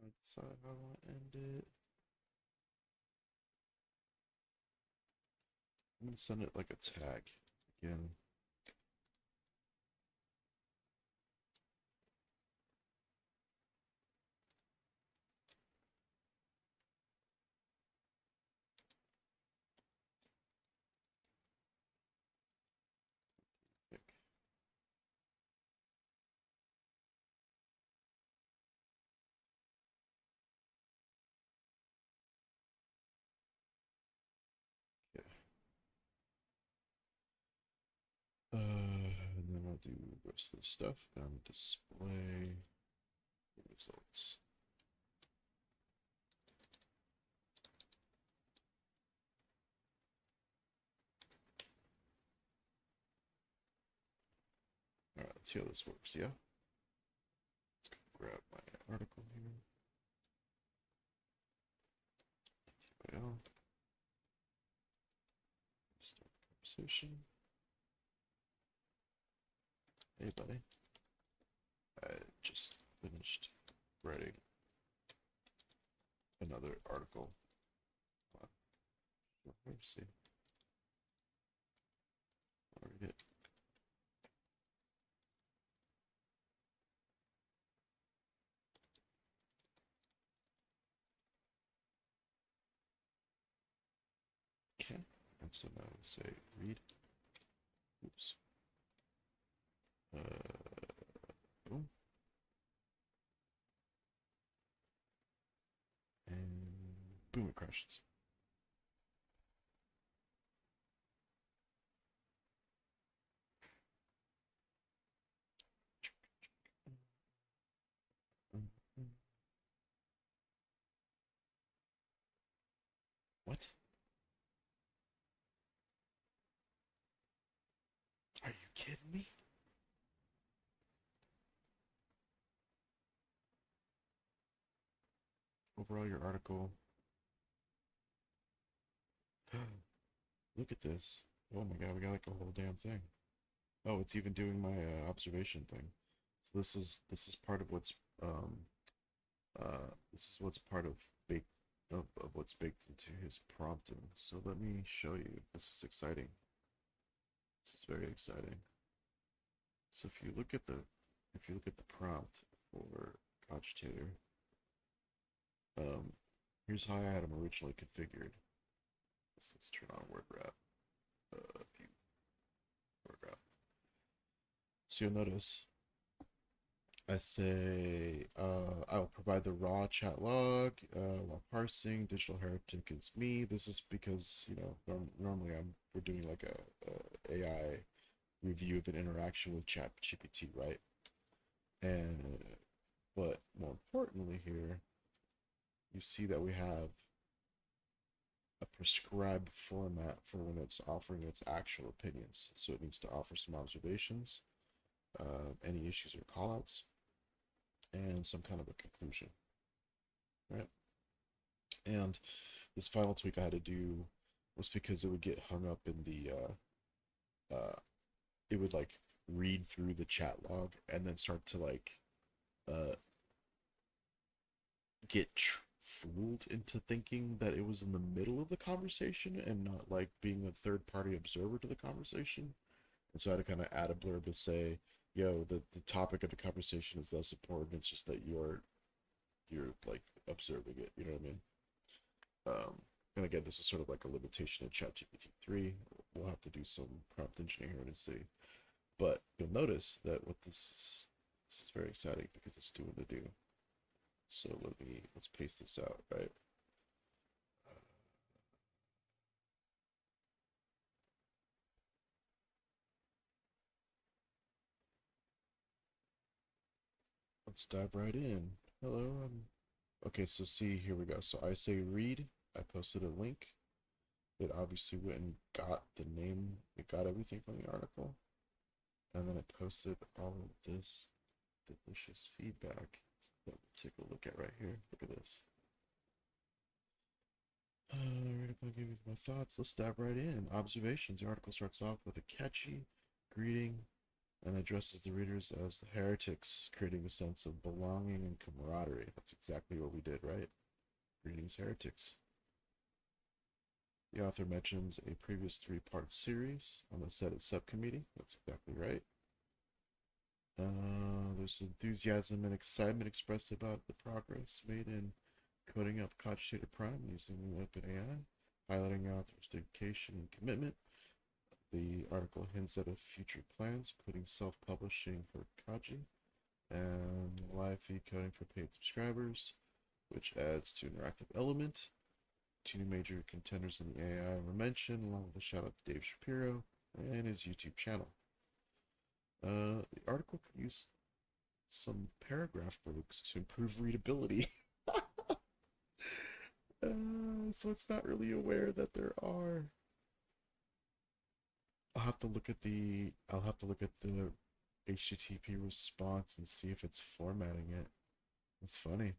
I decide how I want to end it. I'm going to send it like a tag again. And then I'll do the rest of the stuff and display the results. All right, let's see how this works. Yeah, let's grab my article here. TTYL. Start conversation. Hey, buddy. I just finished writing another article on Heresy. I'll read it. Okay, and so now we say read. Oops. Boom. And boom, it crashes. What? Are you kidding me? Overall, your article. Look at this. Oh my god, we got like a whole damn thing. Oh, it's even doing my observation thing. This is part of what's this is what's part of baked of what's baked into his prompting. So let me show you. This is exciting. This is very exciting. So if you look at the prompt for Cogitator, um, here's how I had him originally configured. Let's turn on word wrap. View word wrap. So you'll notice I say I'll provide the raw chat log while parsing. Digital heretic is me. This is because normally we're doing like a AI review of an interaction with ChatGPT, right? And but more importantly here, you see that we have a prescribed format for when it's offering its actual opinions. So it needs to offer some observations, any issues or callouts, and some kind of a conclusion, right? And this final tweak I had to do was because it would get hung up in the it would like read through the chat log and then start to like uh, get fooled into thinking that it was in the middle of the conversation and not like being a third party observer to the conversation. And so I had to kind of add a blurb to say, yo, the topic of the conversation is less important. It's just that you're like observing it. You know what I mean? And again, this is sort of like a limitation in ChatGPT 3. We'll have to do some prompt engineering to see. But you'll notice that this is very exciting because it's doing the do. So let's paste this out, right? Let's dive right in. Hello, okay, so see, here we go. So I say read, I posted a link. It obviously went and got the name, it got everything from the article. And then it posted all of this delicious feedback that we'll take a look at right here. Look at this. Right up, I'll give you my thoughts. Let's dive right in. Observations. The article starts off with a catchy greeting and addresses the readers as the heretics, creating a sense of belonging and camaraderie. That's exactly what we did, right? Greetings, heretics. The author mentions a previous three-part series on the Set It subcommittee. That's exactly right. There's enthusiasm and excitement expressed about the progress made in coding up Cogitator Prime using OpenAI, highlighting the author's dedication and commitment. The article hints at future plans, including self-publishing for Cogi and live feed coding for paid subscribers, which adds to interactive element. Two major contenders in the AI were mentioned, along with a shout out to Dave Shapiro and his YouTube channel. The article could use some paragraph breaks to improve readability. So it's not really aware that there are. I'll have to look at the HTTP response and see if it's formatting it. It's funny.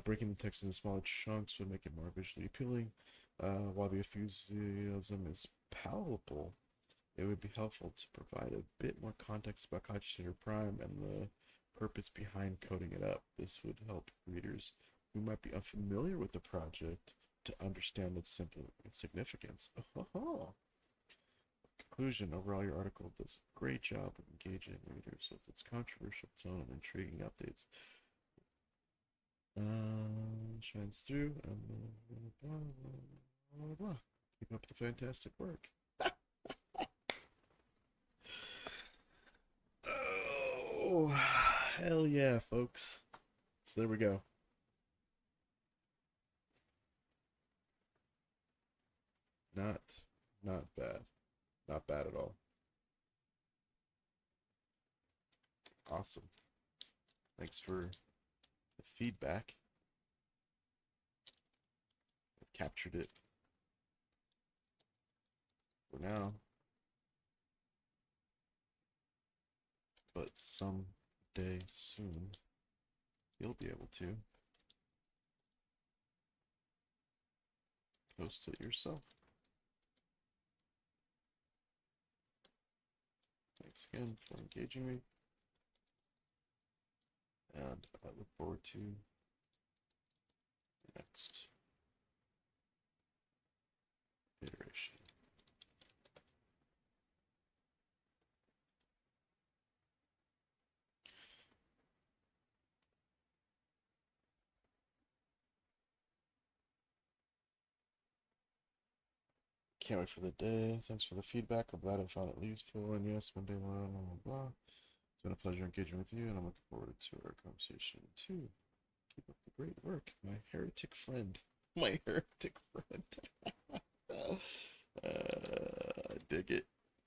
Breaking the text into smaller chunks would make it more visually appealing. While the enthusiasm is palpable, it would be helpful to provide a bit more context about Cogitator Prime and the purpose behind coding it up. This would help readers who might be unfamiliar with the project to understand its significance. Conclusion, overall your article does a great job of engaging readers with its controversial tone and intriguing updates. Shines through and blah, blah, blah, blah. Keep up the fantastic work. Oh, hell yeah, folks. So there we go. Not bad. Not bad at all. Awesome. Thanks for the feedback. I've captured it for now. But someday soon, you'll be able to post it yourself. Thanks again for engaging me. And I look forward to the next iteration. Can't wait for the day. Thanks for the feedback. I'm glad I found it useful. And yes, one day one, blah, blah, blah. It's been a pleasure engaging with you, and I'm looking forward to our conversation too. Keep up the great work, my heretic friend. My heretic friend. I dig it.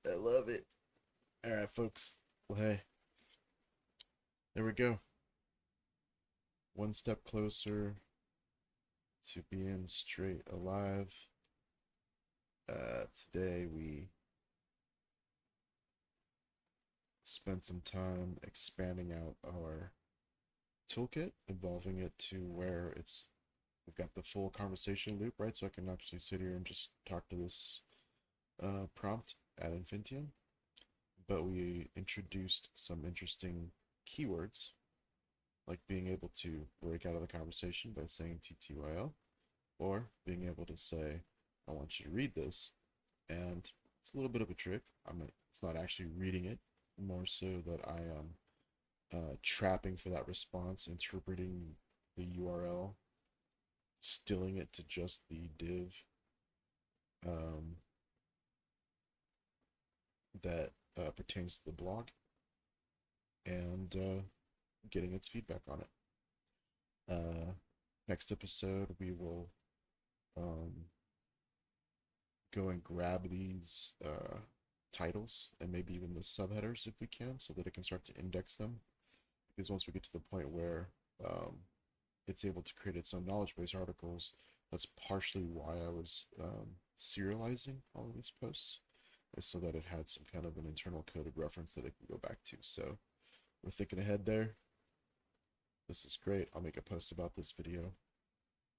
I love it. All right, folks. Well, hey, there we go. One step closer to being straight alive. Today we spent some time expanding out our toolkit, evolving it to where we've got the full conversation loop, right? So I can actually sit here and just talk to this prompt ad infinitum. But we introduced some interesting keywords, like being able to break out of the conversation by saying TTYL, or being able to say, I want you to read this. And it's a little bit of a trick. It's not actually reading it, more so that I am trapping for that response, interpreting the URL, stilling it to just the div um, that pertains to the blog, and getting its feedback on it. Next episode, we will go and grab these titles and maybe even the subheaders if we can, so that it can start to index them. Because once we get to the point where it's able to create its own knowledge base articles, that's partially why I was serializing all of these posts, is so that it had some kind of an internal coded reference that it can go back to. So we're thinking ahead there. This is great. I'll make a post about this video.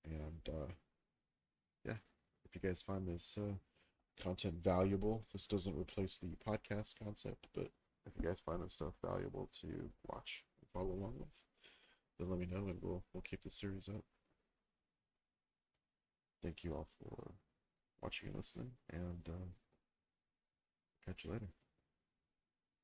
And yeah, if you guys find this content valuable, this doesn't replace the podcast concept, but if you guys find this stuff valuable to watch and follow along with, then let me know, and we'll keep the series up. Thank you all for watching and listening, and catch you later.